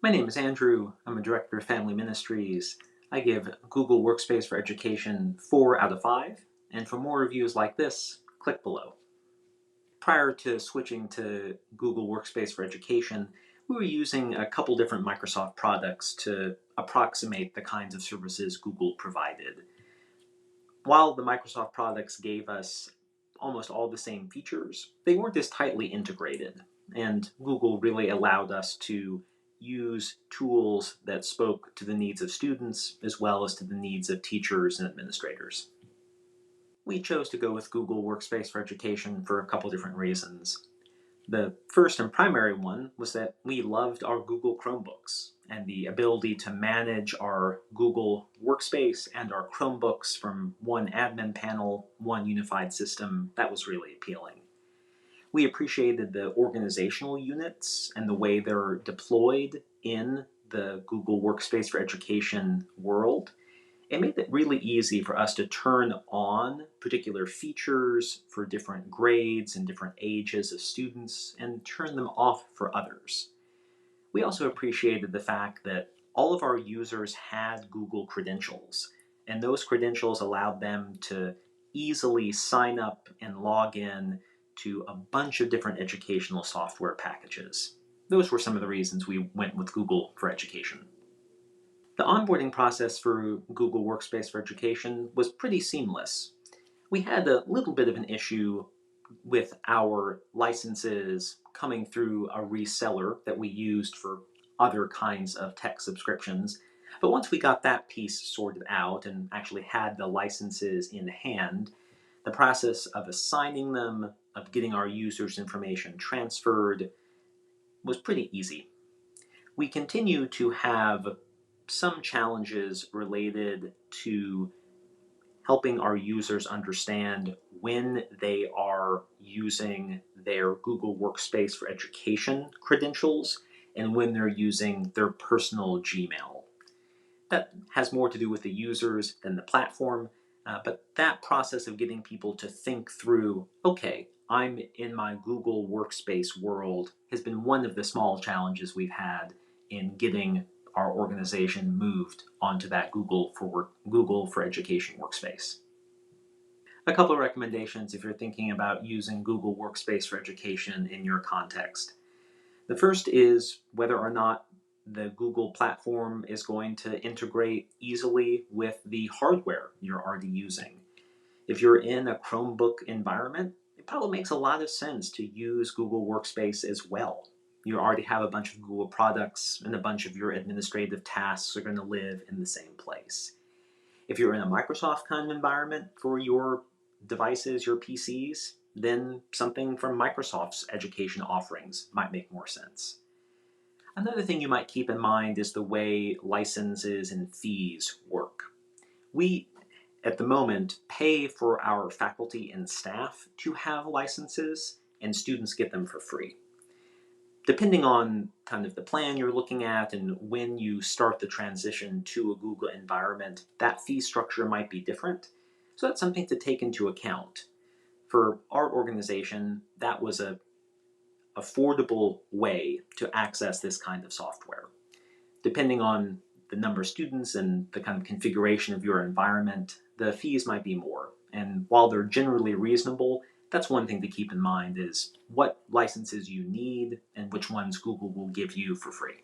My name is Andrew. I'm a Director of Family Ministries. I give Google Workspace for Education 4 out of 5, and for more reviews like this, click below. Prior to switching to Google Workspace for Education, we were using a couple different Microsoft products to approximate the kinds of services Google provided. While the Microsoft products gave us almost all the same features, they weren't as tightly integrated, and Google really allowed us to use tools that spoke to the needs of students as well as to the needs of teachers and administrators. We chose to go with Google Workspace for Education for a couple different reasons. The first and primary one was that we loved our Google Chromebooks, and the ability to manage our Google Workspace and our Chromebooks from one admin panel, one unified system, that was really appealing. We appreciated the organizational units and the way they're deployed in the Google Workspace for Education world. It made it really easy for us to turn on particular features for different grades and different ages of students and turn them off for others. We also appreciated the fact that all of our users had Google credentials, and those credentials allowed them to easily sign up and log in to a bunch of different educational software packages. Those were some of the reasons we went with Google for Education. The onboarding process for Google Workspace for Education was pretty seamless. We had a little bit of an issue with our licenses coming through a reseller that we used for other kinds of tech subscriptions. But once we got that piece sorted out and actually had the licenses in hand, the process of assigning them, of getting our users' information transferred, was pretty easy. We continue to have some challenges related to helping our users understand when they are using their Google Workspace for Education credentials and when they're using their personal Gmail. That has more to do with the users than the platform, but that process of getting people to think through, okay, I'm in my Google Workspace world, has been one of the small challenges we've had in getting our organization moved onto that Google for Education workspace. A couple of recommendations if you're thinking about using Google Workspace for Education in your context. The first is whether or not the Google platform is going to integrate easily with the hardware you're already using. If you're in a Chromebook environment, it probably makes a lot of sense to use Google Workspace as well. You already have a bunch of Google products, and a bunch of your administrative tasks are going to live in the same place. If you're in a Microsoft kind of environment for your devices, your PCs, then something from Microsoft's education offerings might make more sense. Another thing you might keep in mind is the way licenses and fees work. We, at the moment, pay for our faculty and staff to have licenses, and students get them for free. Depending on kind of the plan you're looking at and when you start the transition to a Google environment, that fee structure might be different. So that's something to take into account. For our organization, that was a affordable way to access this kind of software. Depending on the number of students and the kind of configuration of your environment, the fees might be more. And while they're generally reasonable, that's one thing to keep in mind is what licenses you need and which ones Google will give you for free.